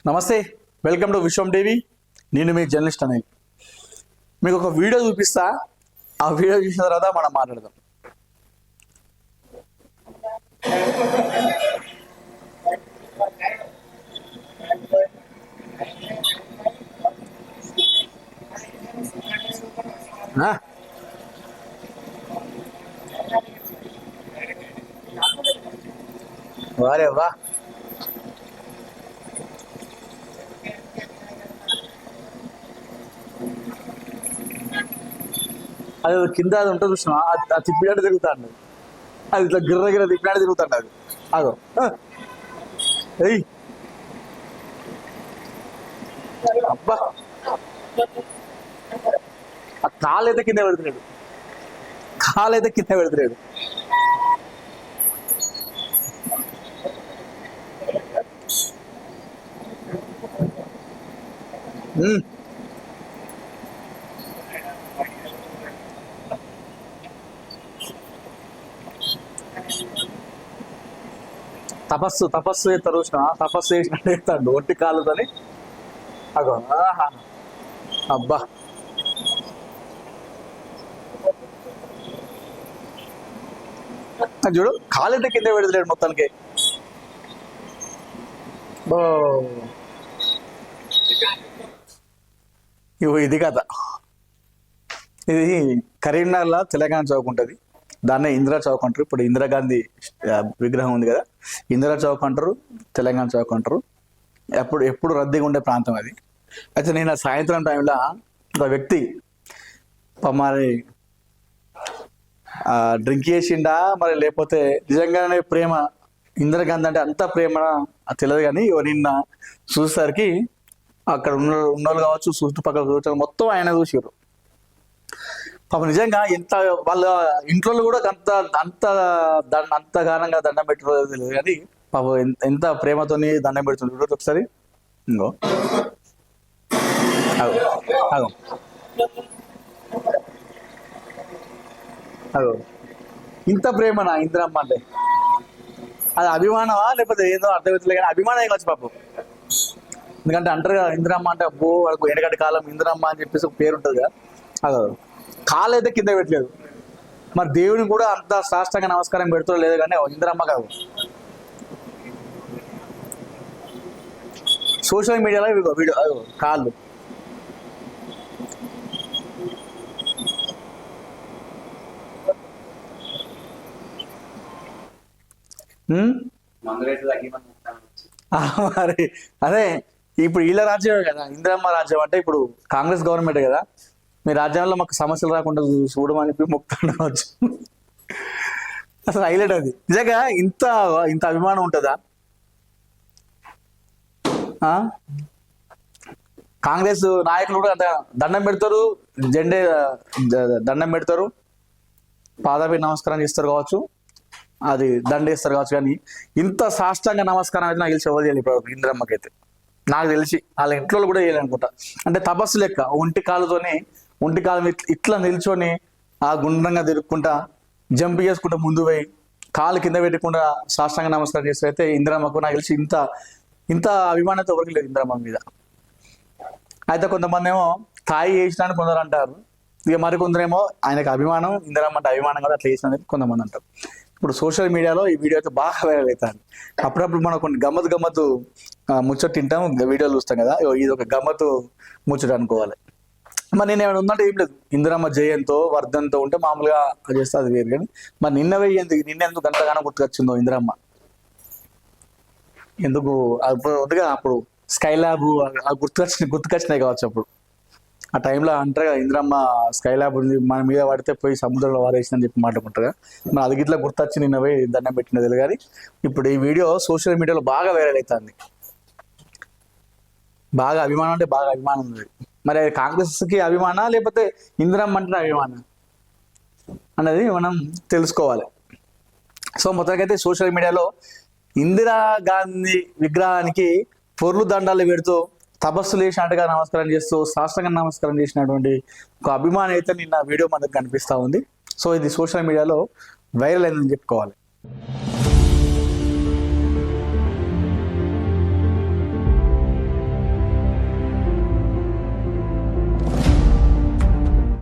నమస్తే, welcome to Vishwam TV. నేను మీ journalist Anil. మీకు ఒక వీడియో చూపిస్తా, ఆ వీడియో చూసిన తర్వాత మనం మాట్లాడదాం. వారే వా, అది కింద అది ఉంటుంది చూసిన, అది తిప్పినట్టు తిరుగుతాడు. అది ఇట్లా గిర్ర గిర్ర తిప్పినట్టు తిరుగుతాడు. అది అదో ఎయ్ అబ్బా, ఆ కాలైతే కింద పెడుతున్నాడు, కాలైతే కింద పెడుతున్నాడు. తపస్సు తపస్సు చేస్తారు చూసిన, తపస్సు చేసినట్టు చేస్తాడు ఒట్టి కాళ్ళతోని. అగో ఆహా, అబ్బా చూడు, కాళ్ళైతే కింద పెడతలేడు మొత్తానికి. ఇది కథ. ఇది కరీంనగర్లో తెలంగాణ చౌక్ ఉంటుంది, దాన్నే ఇందిరా చౌక్ అంటారు. ఇప్పుడు ఇందిరాగాంధీ విగ్రహం ఉంది కదా, ఇందిరా చౌక్ అంటారు, తెలంగాణ చౌక్ అంటారు. ఎప్పుడు రద్దీగా ఉండే ప్రాంతం అది. అయితే నేను సాయంత్రం టైంలో ఒక వ్యక్తి మరి డ్రింక్ చేసిండా మరి లేకపోతే నిజంగానే ప్రేమ, ఇందిరాగాంధీ అంటే అంత ప్రేమ తెలియదు. కానీ నిన్న చూసేసరికి అక్కడ ఉన్నోళ్ళు కావచ్చు, చుట్టుపక్కల కూర్చొని మొత్తం ఆయన చూసారు. పాపం నిజంగా ఎంత వాళ్ళ ఇంట్లో కూడా అంత అంత అంత గానంగా దండం పెట్టారో తెలియదు. కానీ పాపం ఎంత ప్రేమతోని దండం పెడుతుంది ఒకసారి. ఇంకో అగో అగో, ఇంత ప్రేమనా ఇందిరమ్మ అంటే? అది అభిమానమా లేకపోతే ఏదో అర్థమవుతుంది, కానీ అభిమానం కావచ్చు పాపం. ఎందుకంటే అంటారు కదా, ఇందిరమ్మ అంటే అబ్బో వాళ్ళకు వెనకటి కాలం ఇందిరమ్మ అని చెప్పేసి ఒక పేరు ఉంటుంది కదా. అదో కాలు అయితే కింద పెట్టలేదు. మరి దేవుని కూడా అంత సాష్టంగా నమస్కారం పెడుతూ లేదు, కానీ ఇందిరమ్మ కాదు. సోషల్ మీడియాలో వీడియో కాళ్ళు మరి అదే ఇప్పుడు వీళ్ళ రాజ్యమే కదా ఇందిరమ్మ రాజ్యం అంటే. ఇప్పుడు కాంగ్రెస్ గవర్నమెంట్ కదా, మీ రాజ్యంలో మాకు సమస్యలు రాకుండా చూడమని చెప్పి మొక్కుతుండవచ్చు. అసలు హైలైట్ అది. నిజంగా ఇంత ఇంత అభిమానం ఉంటుందా? కాంగ్రెస్ నాయకులు కూడా అంత దండం పెడతారు, జెండే దండం పెడతారు, పాదాభి నమస్కారం చేస్తారు కావచ్చు, అది దండేస్తారు కావచ్చు. కానీ ఇంత సాష్టాంగ నమస్కారం అయితే నాకు తెలిసి ఎవరు చేయాలి ఇప్పుడు ఇందిరమ్మకి అయితే. నాకు తెలిసి వాళ్ళ ఇంట్లో కూడా చేయాలనుకుంటా. అంటే తపస్సు లెక్క ఒంటి కాలు ఇట్లా నిల్చొని ఆ గుండ్రంగా తిరుక్కుంటా జంప్ చేసుకుంటా ముందు పోయి కాలు కింద పెట్టకుండా సాష్టాంగ నమస్కారం చేస్తే అయితే ఇందిరమ్మకు నాకు తెలిసి ఇంత అభిమానంతో ఎవరికి లేదు ఇందిరమ్మ మీద. అయితే కొంతమంది ఏమో తాయి చేసినాను కొందరు అంటారు, ఇక మరి కొందరేమో ఆయనకు అభిమానం, ఇందిరమ్మ అంటే అభిమానం కదా అట్లా చేసిన కొంతమంది అంటారు. ఇప్పుడు సోషల్ మీడియాలో ఈ వీడియో అయితే బాగా వైరల్ అవుతాను. అప్పుడప్పుడు మనం కొన్ని గమ్మత్తు ముచ్చట తింటాం, వీడియోలు చూస్తాం కదా, ఇది ఒక గమ్మత్తు ముచ్చట అనుకోవాలి. మరి నేను ఏమైనా ఉందంటే ఏం లేదు, ఇందిరమ్మ జయంతో వర్ధంతో ఉంటే మామూలుగా చేస్తే అది వేరు. కానీ మరి నిన్నెందుకు గంటగానో గుర్తుకొచ్చిందో ఇందిరమ్మ, ఎందుకు అప్పుడు ఉందిగా, అప్పుడు స్కై ల్యాబ్ గుర్తుకొచ్చినాయి కావచ్చు. అప్పుడు ఆ టైంలో అంటారు కదా, ఇందిరమ్మ స్కై ల్యాబ్ ఉంది మన మీద పడితే పోయి సముద్రంలో వారేసిందని చెప్పి మాట్లాడుకుంటారు కదా. మరి అది గిట్లా గుర్తొచ్చి నిన్న పోయి దండం పెట్టినది. కానీ ఇప్పుడు ఈ వీడియో సోషల్ మీడియాలో బాగా వైరల్ అవుతుంది. బాగా అభిమానం అంటే బాగా అభిమానం ఉంది. మరి కాంగ్రెస్కి అభిమానా లేకపోతే ఇందిరమ్మ అంటే అభిమానం అన్నది మనం తెలుసుకోవాలి. సో మొత్తానికైతే సోషల్ మీడియాలో ఇందిరాగాంధీ విగ్రహానికి పొర్లు దండాలు పెడుతూ తపస్సులు చేసినట్టుగా నమస్కారం చేస్తూ సాష్టాంగ నమస్కారం చేసినటువంటి ఒక అభిమానం అయితే నిన్న వీడియో మనకు కనిపిస్తూ ఉంది. సో ఇది సోషల్ మీడియాలో వైరల్ అయిందని చెప్పుకోవాలి.